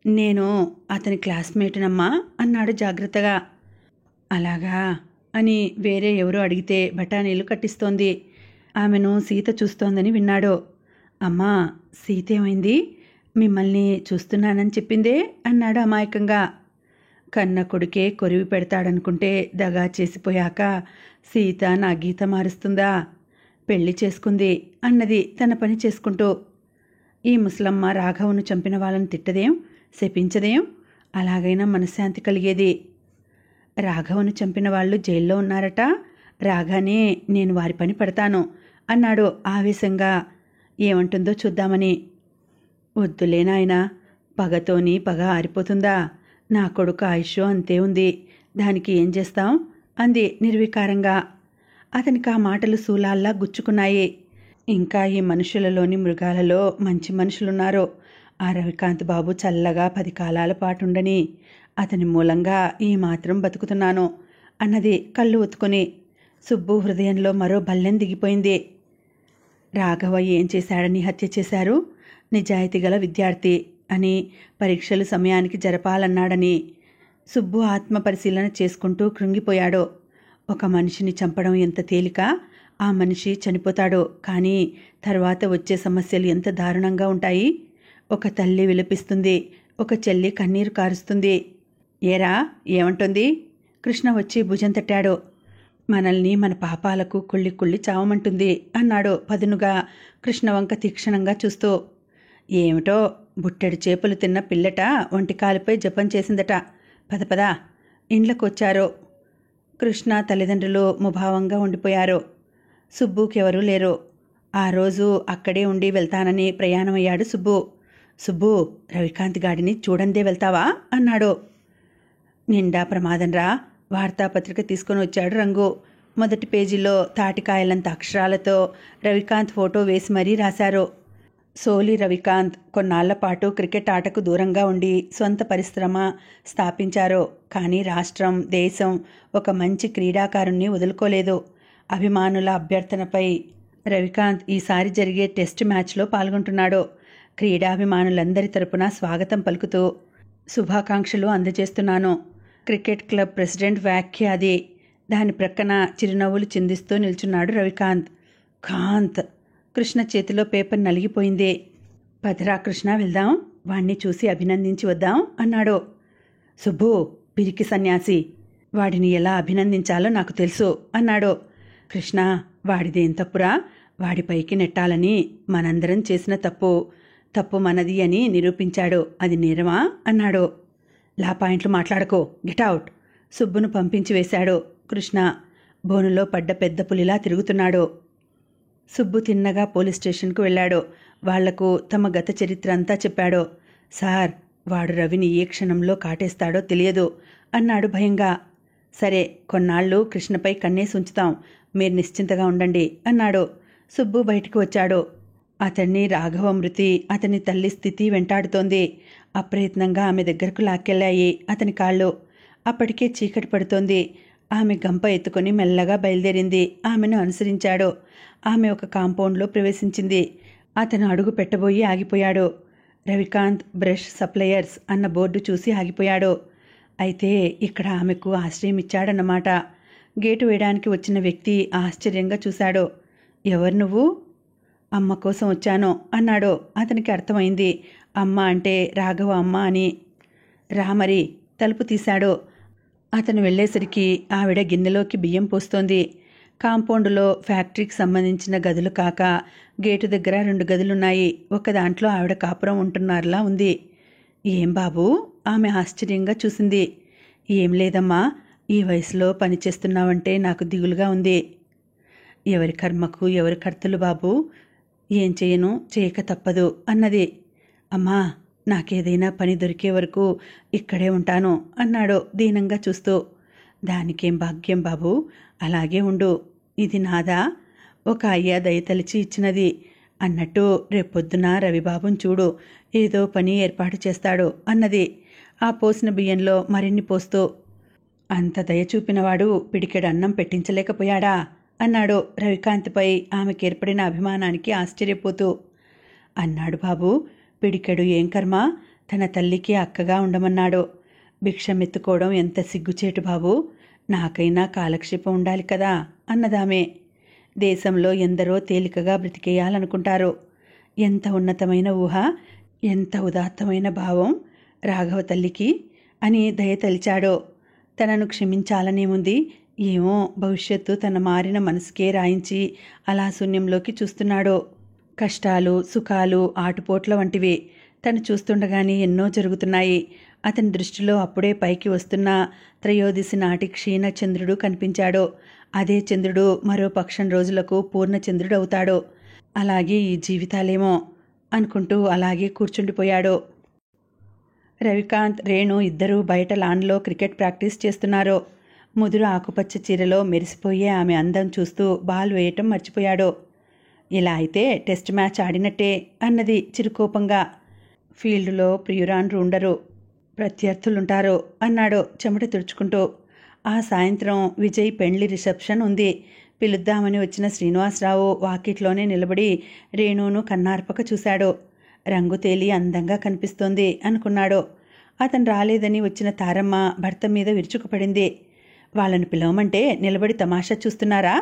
నేను అతని క్లాస్మేటునమ్మా అన్నాడు జాగ్రత్తగా. అలాగా అని వేరే ఎవరో అడిగితే బఠానీలు కట్టిస్తోంది. ఆమెను సీత చూస్తోందని విన్నాడు. అమ్మా, సీత ఏమైంది? మిమ్మల్ని చూస్తున్నానని చెప్పిందే అన్నాడు అమాయకంగా. కన్న కొడుకే కొరివి పెడతాడనుకుంటే దగా చేసిపోయాక సీత నా గీత మారుస్తుందా? పెళ్లి చేసుకుంది అన్నది తన పని చేసుకుంటూ. ఈ ముసలమ్మ రాఘవను చంపిన వాళ్ళని తిట్టదేం, శపించదేం? అలాగైనా మనశ్శాంతి కలిగేది. రాఘవను చంపిన వాళ్ళు జైల్లో ఉన్నారట. రాగానే నేను వారి పని పడతాను అన్నాడు ఆవేశంగా. ఏమంటుందో చూద్దామని. వద్దులే నాయనా, పగతోని పగ ఆరిపోతుందా? నా కొడుకు ఆయుష్ అంతే ఉంది, దానికి ఏం చేస్తాం అంది నిర్వికారంగా. అతనికి ఆ మాటలు శూలాల్లా గుచ్చుకున్నాయి. ఇంకా ఈ మనుషులలోని మృగాలలో మంచి మనుషులున్నారు. ఆ రవికాంత్ బాబు చల్లగా 10 కాలాల పాటుండని, అతని మూలంగా ఈ మాత్రం బతుకుతున్నాను అన్నది కళ్ళు ఒత్తుకుని. సుబ్బు హృదయంలో మరో బల్లెం దిగిపోయింది. రాఘవ ఏం చేశాడని హత్య చేశారు? నిజాయితీగల విద్యార్థి అని, పరీక్షలు సమయానికి జరపాలన్నాడని. సుబ్బు ఆత్మ పరిశీలన చేసుకుంటూ కృంగిపోయాడు. ఒక మనిషిని చంపడం ఎంత తేలిక? ఆ మనిషి చనిపోతాడు, కానీ తర్వాత వచ్చే సమస్యలు ఎంత దారుణంగా ఉంటాయి. ఒక తల్లి విలపిస్తుంది, ఒక చెల్లి కన్నీరు కారుస్తుంది. ఏరా, ఏమంటుంది? కృష్ణ వచ్చి భుజం తట్టాడు. మనల్ని మన పాపాలకు కుళ్ళి చావమంటుంది అన్నాడు పదునుగా కృష్ణ వంక తీక్షణంగా చూస్తూ. ఏమిటో, బుట్టెడు చేపలు తిన్న పిల్లట ఒంటికాలుపై జపం చేసిందట. పద ఇండ్లకొచ్చారు. కృష్ణ తల్లిదండ్రులు ముభావంగా ఉండిపోయారు. సుబ్బుకెవరూ లేరు. ఆ రోజు అక్కడే ఉండి వెళ్తానని ప్రయాణమయ్యాడు సుబ్బు. సుబ్బు, రవికాంత్ గాడిని చూడందే వెళ్తావా అన్నాడు. నిండా ప్రమాదంరా. వార్తాపత్రిక తీసుకొని వచ్చాడు రంగు. మొదటి పేజీలో తాటికాయలంత అక్షరాలతో రవికాంత్ ఫోటో వేసి మరీ రాశారు. సోలి రవికాంత్ కొన్నాళ్ల పాటు క్రికెట్ ఆటకు దూరంగా ఉండి సొంత పరిశ్రమ స్థాపించారు. కానీ రాష్ట్రం, దేశం ఒక మంచి క్రీడాకారుణ్ణి వదులుకోలేదు. అభిమానుల అభ్యర్థనపై రవికాంత్ ఈసారి జరిగే టెస్ట్ మ్యాచ్లో పాల్గొంటున్నాడు. క్రీడాభిమానులందరి తరపున స్వాగతం పలుకుతూ శుభాకాంక్షలు అందజేస్తున్నాను. క్రికెట్ క్లబ్ ప్రెసిడెంట్ వ్యాఖ్య అది. దాని ప్రక్కన చిరునవ్వులు చిందిస్తూ నిల్చున్నాడు రవికాంత్. కాంత్! కృష్ణ చేతిలో పేపర్ నలిగిపోయింది. పదరా కృష్ణ, వెళ్దాం, వాణ్ణి చూసి అభినందించి వద్దాం అన్నాడు. సుబ్బు, పిరికి సన్యాసి, వాడిని ఎలా అభినందించాలో నాకు తెలుసు అన్నాడు. కృష్ణ, వాడిదేం తప్పురా? వాడిపైకి నెట్టాలని మనందరం చేసిన తప్పు మనది అని నిరూపించాడు. అది నేరమా అన్నాడు. పాయింట్లు మాట్లాడుకో, గెట్అవుట్. సుబ్బును పంపించి వేశాడు. కృష్ణ బోనులో పడ్డ పెద్ద పులిలా తిరుగుతున్నాడు. సుబ్బు తిన్నగా పోలీస్ స్టేషన్కు వెళ్ళాడు. వాళ్లకు తమ గత చరిత్ర అంతా చెప్పాడు. సార్, వాడు రవిని ఏ క్షణంలో కాటేస్తాడో తెలియదు అన్నాడు భయంగా. సరే, కొన్నాళ్ళు కృష్ణపై కన్నేసి ఉంచుతాం, మీరు నిశ్చింతగా ఉండండి అన్నాడు. సుబ్బు బయటికి వచ్చాడు. అతన్ని రాఘవ మృతి, అతని తల్లి స్థితి వెంటాడుతోంది. అప్రయత్నంగా ఆమె దగ్గరకు లాక్కెళ్ళాయి అతని కాళ్ళు. అప్పటికే చీకటి పడుతోంది. ఆమె గంప ఎత్తుకొని మెల్లగా బయలుదేరింది. ఆమెను అనుసరించాడు. ఆమె ఒక కాంపౌండ్లో ప్రవేశించింది. అతను అడుగు పెట్టబోయి ఆగిపోయాడు. రవికాంత్ బ్రష్ సప్లయర్స్ అన్న బోర్డు చూసి ఆగిపోయాడు. అయితే ఇక్కడ ఆమెకు ఆశ్రయం ఇచ్చాడన్నమాట. గేటు వేయడానికి వచ్చిన వ్యక్తి ఆశ్చర్యంగా చూశాడు. ఎవరు నువ్వు? అమ్మ కోసం వచ్చాను అన్నాడు. అతనికి అర్థమైంది అమ్మ అంటే రాఘవ అమ్మ అని. రామరి తలుపు తీశాడు. అతను వెళ్ళేసరికి ఆవిడ గిన్నెలోకి బియ్యం పోస్తోంది. కాంపౌండ్లో ఫ్యాక్టరీకి సంబంధించిన గదులు కాక గేటు దగ్గర 2 గదులున్నాయి. ఒక దాంట్లో ఆవిడ కాపురం ఉంటున్నారులా ఉంది. ఏం బాబూ? ఆమె ఆశ్చర్యంగా చూసింది. ఏం లేదమ్మా, ఈ వయసులో పని చేస్తున్నావంటే నాకు దిగులుగా ఉంది. ఎవరి కర్మకు ఎవరి కర్తలు బాబూ, ఏం చేయను, చేయక తప్పదు అన్నది. అమ్మా, నాకేదైనా పని దొరికే వరకు ఇక్కడే ఉంటాను అన్నాడు దీనంగా చూస్తూ. దానికేం భాగ్యం బాబూ, అలాగే ఉండు. ఇది నాదా, ఒక అయ్య దయతలిచి ఇచ్చినది అన్నట్టు రేపొద్దున రవిబాబుని చూడు, ఏదో పని ఏర్పాటు చేస్తాడు అన్నది ఆ పోసిన బియ్యంలో మరిన్ని పోస్తూ. అంత దయ చూపినవాడు పిడికెడు అన్నం పెట్టించలేకపోయాడా అన్నాడు రవికాంత్పై ఆమెకేర్పడిన అభిమానానికి ఆశ్చర్యపోతూ. అన్నాడు బాబు, పిడికెడు ఏం కర్మ, తన తల్లికి అక్కగా ఉండమన్నాడు. భిక్షమెత్తుకోవడం ఎంత సిగ్గుచేటు బాబు, నాకైనా కాలక్షేపం ఉండాలి కదా అన్నదామే. దేశంలో ఎందరో తేలికగా బ్రతికేయాలనుకుంటారు. ఎంత ఉన్నతమైన ఊహ, ఎంత ఉదాత్తమైన భావం రాఘవ తల్లికి అని దయ తలిచాడో. తనను క్షమించాలనేముంది, ఏమో భవిష్యత్తు తన మారిన మనసుకే రాయించి అలా శూన్యంలోకి చూస్తున్నాడో. కష్టాలు సుఖాలు ఆటుపోట్ల వంటివి తను చూస్తుండగానే ఎన్నో జరుగుతున్నాయి. అతని దృష్టిలో అప్పుడే పైకి వస్తున్న త్రయోదశి నాటి క్షీణ చంద్రుడు కనిపించాడు. అదే చంద్రుడు మరో పక్షం రోజులకు పూర్ణచంద్రుడు అవుతాడు. అలాగే ఈ జీవితాలేమో అనుకుంటూ అలాగే కూర్చుండిపోయాడు. రవికాంత్, రేణు ఇద్దరూ బయట లాన్లో క్రికెట్ ప్రాక్టీస్ చేస్తున్నారు. ముదురు ఆకుపచ్చ చీరలో మెరిసిపోయే ఆమె అందం చూస్తూ బాల్ వేయటం మర్చిపోయాడు. ఇలా అయితే టెస్ట్ మ్యాచ్ ఆడినట్టే అన్నది చిరుకోపంగా. ఫీల్డ్లో ప్రియురాన్రు ఉండరు, ప్రత్యర్థులుంటారు అన్నాడు చెమట తుడుచుకుంటూ. ఆ సాయంత్రం విజయ్ పెండ్లి రిసెప్షన్ ఉంది. పిలుద్దామని వచ్చిన శ్రీనివాసరావు వాకిట్లోనే నిలబడి రేణును కన్నార్పక చూశాడు. రంగు తేలి అందంగా కనిపిస్తోంది అనుకున్నాడు. అతను రాలేదని వచ్చిన తారమ్మ భర్త మీద విరుచుకుపడింది. వాళ్ళను పిలవమంటే నిలబడి తమాషా చూస్తున్నారా?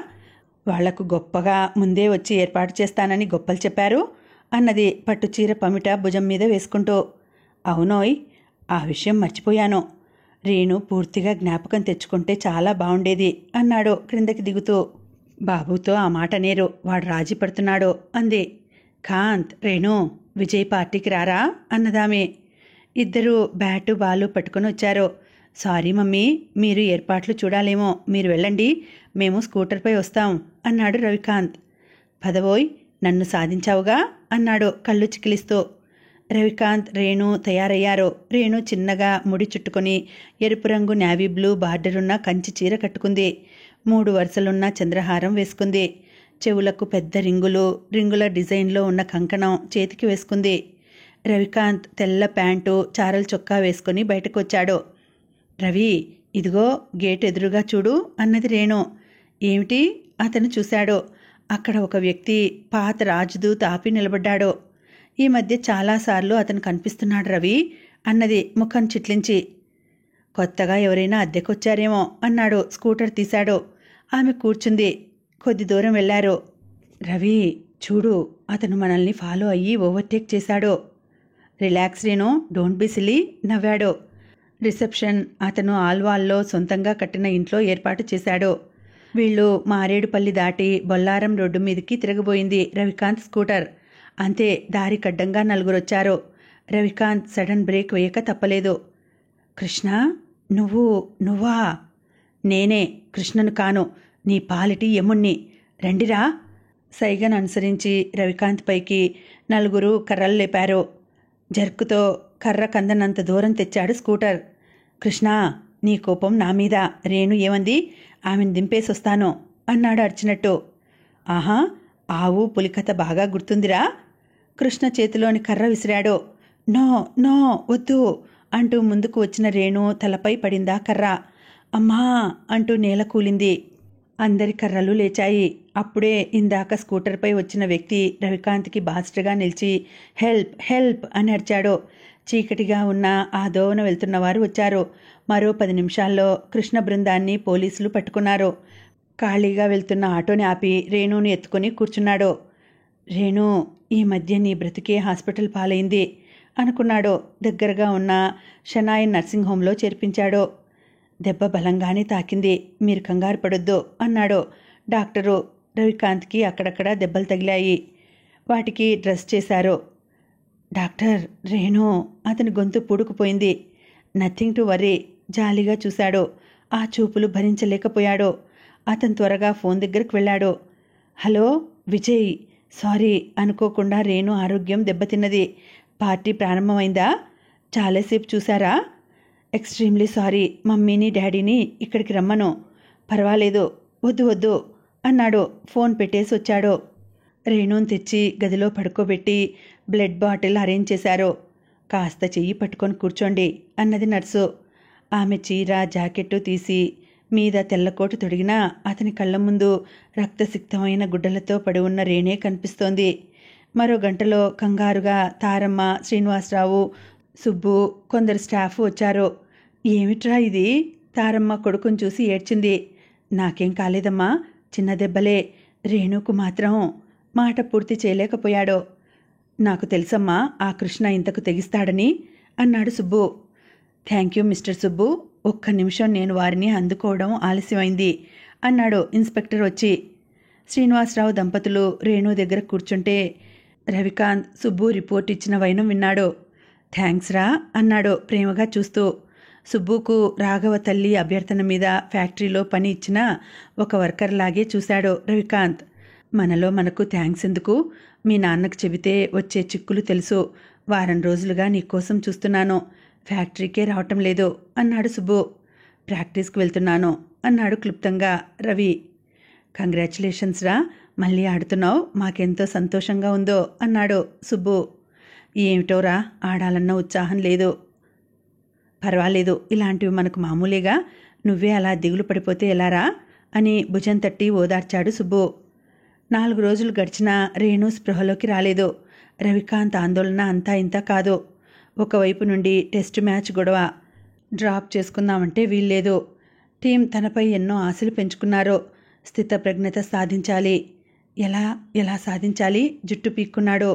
వాళ్లకు గొప్పగా ముందే వచ్చి ఏర్పాటు చేస్తానని గొప్పలు చెప్పారు అన్నది పట్టుచీర పమిట భుజం మీద వేసుకుంటూ. అవునోయ్, ఆ విషయం మర్చిపోయాను. రేణు పూర్తిగా జ్ఞాపకం తెచ్చుకుంటే చాలా బాగుండేది అన్నాడు క్రిందకి దిగుతూ. బాబుతో ఆ మాట నేరు, వాడు రాజీ పడుతున్నాడు అంది. కాంత్, రేణు విజయ్ పార్టీకి రారా అన్నదామే. ఇద్దరూ బ్యాటు బాలు పట్టుకుని వచ్చారు. సారీ మమ్మీ, మీరు ఏర్పాట్లు చూడాలేమో, మీరు వెళ్ళండి, మేము స్కూటర్పై వస్తాం అన్నాడు రవికాంత్. పదవోయ్, నన్ను సాధించావుగా అన్నాడు కళ్ళు చికిలిస్తూ. రవికాంత్, రేణు తయారయ్యారు. రేణు చిన్నగా ముడి చుట్టుకొని ఎరుపు రంగు నేవీ బ్లూ బార్డరున్న కంచి చీర కట్టుకుంది. 3 వరుసలున్న చంద్రహారం వేసుకుంది. చెవులకు పెద్ద రింగుల డిజైన్లో ఉన్న కంకణం చేతికి వేసుకుంది. రవికాంత్ తెల్ల ప్యాంటు చారల చొక్కా వేసుకుని బయటకు వచ్చాడు. రవి, ఇదిగో గేట్ ఎదురుగా చూడు అన్నది రేణు. ఏమిటి? అతను చూశాడు. అక్కడ ఒక వ్యక్తి పాత రాజదూత్ ఆపి నిలబడ్డాడు. ఈ మధ్య చాలాసార్లు అతను కనిపిస్తున్నాడు రవి అన్నది ముఖం చిట్లించి. కొత్తగా ఎవరైనా అద్దెకొచ్చారేమో అన్నాడు. స్కూటర్ తీశాడు. ఆమె కూర్చుంది. కొద్ది దూరం వెళ్లారు. రవి చూడు, అతను మనల్ని ఫాలో అయ్యి ఓవర్టేక్ చేశాడు. Relax Renu, don't be silly నవ్వాడు. రిసెప్షన్ అతను ఆల్వాల్లో సొంతంగా కట్టిన ఇంట్లో ఏర్పాటు చేశాడు. వీళ్ళు మారేడుపల్లి దాటి బొల్లారం రోడ్డు మీదకి తిరగబోయింది రవికాంత్ స్కూటర్. అంతే, దారి కడ్డంగా 4 వచ్చారు. రవికాంత్ సడన్ బ్రేక్ వేయక తప్పలేదు. కృష్ణ, నువ్వా? నేనే కృష్ణను కాను, నీ పాలిటి యముణ్ణి, రండిరా. సైగను అనుసరించి రవికాంత్ పైకి 4 కర్రలు లేపారు. జర్కుతో కర్ర కందనంత దూరం తెచ్చాడు స్కూటర్. కృష్ణ, నీ కోపం నా మీద. రేణు ఏమంది? ఆమెను దింపేసొస్తాను అన్నాడు అర్చినట్టు. ఆహా, ఆవు పులికథ బాగా గుర్తుందిరా. కృష్ణ చేతిలోని కర్ర విసిరాడు. నో నో, వద్దు అంటూ ముందుకు వచ్చిన రేణు తలపై పడిందా కర్ర. అమ్మా అంటూ నేల కూలింది. అందరి కర్రలు లేచాయి. అప్పుడే ఇందాక స్కూటర్పై వచ్చిన వ్యక్తి రవికాంత్కి బాస్టగా నిలిచి హెల్ప్ హెల్ప్ అని అరిచాడు. చీకటిగా ఉన్న ఆ దోవన వెళ్తున్నవారు వచ్చారు. మరో 10 నిమిషాల్లో కృష్ణ బృందాన్ని పోలీసులు పట్టుకున్నారు. ఖాళీగా వెళ్తున్న ఆటోని ఆపి రేణుని ఎత్తుకుని కూర్చున్నాడు. రేణు, ఈ మధ్య నీ బ్రతికే హాస్పిటల్ పాలైంది అనుకున్నాడు. దగ్గరగా ఉన్న షనాయి నర్సింగ్ హోంలో చేర్పించాడు. దెబ్బ బలంగానే తాకింది, మీరు కంగారు పడొద్దు అన్నాడు డాక్టరు. రవికాంత్కి అక్కడక్కడ దెబ్బలు తగిలాయి. వాటికి డ్రెస్ చేశారు. డాక్టర్, రేణు, అతని గొంతు పూడుకుపోయింది. Nothing to worry. జాలిగా చూశాడు. ఆ చూపులు భరించలేకపోయాడు. అతను త్వరగా ఫోన్ దగ్గరకు వెళ్ళాడు. హలో విజయ్, సారీ, అనుకోకుండా రేణు ఆరోగ్యం దెబ్బతిన్నది. పార్టీ ప్రారంభమైందా? చాలాసేపు చూసారా? ఎక్స్ట్రీమ్లీ సారీ, మమ్మీని డాడీని ఇక్కడికి రమ్మను. పర్వాలేదు, వద్దు వద్దు అన్నాడు. ఫోన్ పెట్టేసి వచ్చాడు. రేణుని తెచ్చి గదిలో పడుకోబెట్టి బ్లడ్ బాటిల్ అరేంజ్ చేశారు. కాస్త చెయ్యి పట్టుకొని కూర్చోండి అన్నది నర్సు. ఆమె చీర జాకెట్టు తీసి మీద తెల్లకోటు తొడిగినా అతని కళ్ళ ముందు రక్తసిక్తమైన గుడ్డలతో పడి ఉన్న రేణే కనిపిస్తోంది. మరో గంటలో కంగారుగా తారమ్మ, శ్రీనివాసరావు, సుబ్బు, కొందరు స్టాఫ్ వచ్చారు. ఏమిట్రా ఇది? తారమ్మ కొడుకుని చూసి ఏడ్చింది. నాకేం కాలేదమ్మా, చిన్న దెబ్బలే. రేణుకు మాత్రం మాట పూర్తి చేయలేకపోయాడు. నాకు తెలుసమ్మా, ఆ కృష్ణ ఇంతకు తెగిస్తాడని అన్నాడు Subbu. Thank you mister Subbu, ఒక్క నిమిషం నేను వారిని అందుకోవడం ఆలస్యమైంది అన్నాడు ఇన్స్పెక్టర్ వచ్చి. శ్రీనివాసరావు దంపతులు రేణు దగ్గర కూర్చుంటే రవికాంత్ సుబ్బు రిపోర్ట్ ఇచ్చిన వైనం విన్నాడు. థ్యాంక్స్ రా అన్నాడు ప్రేమగా చూస్తూ. సుబ్బుకు రాఘవ తల్లి అభ్యర్థన మీద ఫ్యాక్టరీలో పని ఇచ్చిన ఒక వర్కర్లాగే చూశాడు రవికాంత్. మనలో మనకు థ్యాంక్స్ ఎందుకు? మీ నాన్నకు చెబితే వచ్చే చిక్కులు తెలుసు. వారం రోజులుగా నీకోసం చూస్తున్నాను. ఫ్యాక్టరీకే రావటం లేదు అన్నాడు సుబ్బు. ప్రాక్టీస్కి వెళ్తున్నాను అన్నాడు క్లుప్తంగా రవి. కంగ్రాచులేషన్స్ రా, మళ్ళీ ఆడుతున్నావు, మాకెంతో సంతోషంగా ఉందో అన్నాడు సుబ్బు. ఏమిటోరా, ఆడాలన్న ఉత్సాహం లేదు. పర్వాలేదు, ఇలాంటివి మనకు మామూలేగా. నువ్వే అలా దిగులు పడిపోతే ఎలారా అని భుజం తట్టి ఓదార్చాడు సుబ్బు. 4 రోజులు గడిచినా రేణు స్పృహలోకి రాలేదు. రవికాంత్ ఆందోళన అంతా ఇంత కాదు. ఒకవైపు నుండి టెస్ట్ మ్యాచ్ గొడవ. డ్రాప్ చేసుకుందామంటే వీల్లేదు. టీం తనపై ఎన్నో ఆశలు పెంచుకున్నారు. స్థితప్రజ్ఞత సాధించాలి. ఎలా సాధించాలి? జుట్టు పీక్కున్నాడు.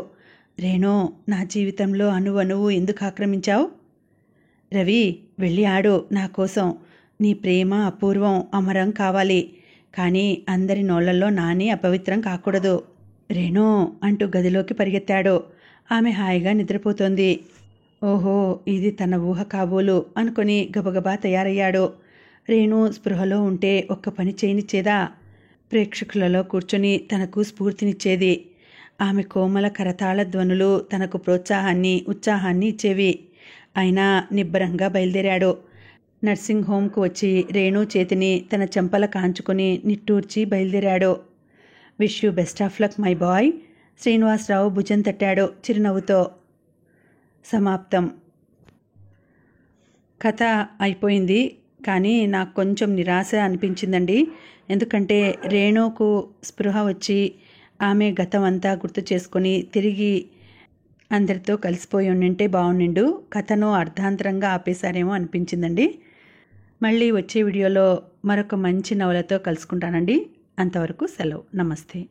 రేణు, నా జీవితంలో అణువణువు ఎందుకు ఆక్రమించావు? రవి, వెళ్ళి ఆడు నా కోసం. నీ ప్రేమ అపూర్వం, అమరం కావాలి. కానీ అందరి నోళ్లలో నాని అపవిత్రం కాకూడదు. రేణు అంటూ గదిలోకి పరిగెత్తాడు. ఆమె హాయిగా నిద్రపోతోంది. ఓహో, ఇది తన ఊహ కాబోలు అనుకుని గబగబా తయారయ్యాడు. రేణు స్పృహలో ఉంటే ఒక్క పని చేయనిచ్చేదా? ప్రేక్షకులలో కూర్చొని తనకు స్ఫూర్తినిచ్చేది. ఆమె కోమల కరతాళ ధ్వనులు తనకు ప్రోత్సాహాన్ని, ఉత్సాహాన్ని ఇచ్చేవి. అయినా నిబ్బరంగా బయలుదేరాడు. నర్సింగ్ హోంకు వచ్చి రేణు చేతిని తన చెంపల కాంచుకొని నిట్టూర్చి బయలుదేరాడు. Wish you best of luck my boy. Srinivasarao భుజం తట్టాడు చిరునవ్వుతో. సమాప్తం. కథ అయిపోయింది. కానీ నాకు కొంచెం నిరాశ అనిపించిందండి. ఎందుకంటే రేణుకు స్పృహ వచ్చి ఆమె గతం అంతా గుర్తు చేసుకొని తిరిగి అందరితో కలిసిపోయి ఉండింటే బాగుండిండు. కథను అర్ధాంతరంగా ఆపేశారేమో అనిపించిందండి. మళ్ళీ వచ్చే వీడియోలో మరొక మంచి నవలతో కలుసుకుంటానండి. అంతవరకు సెలవు. నమస్తే.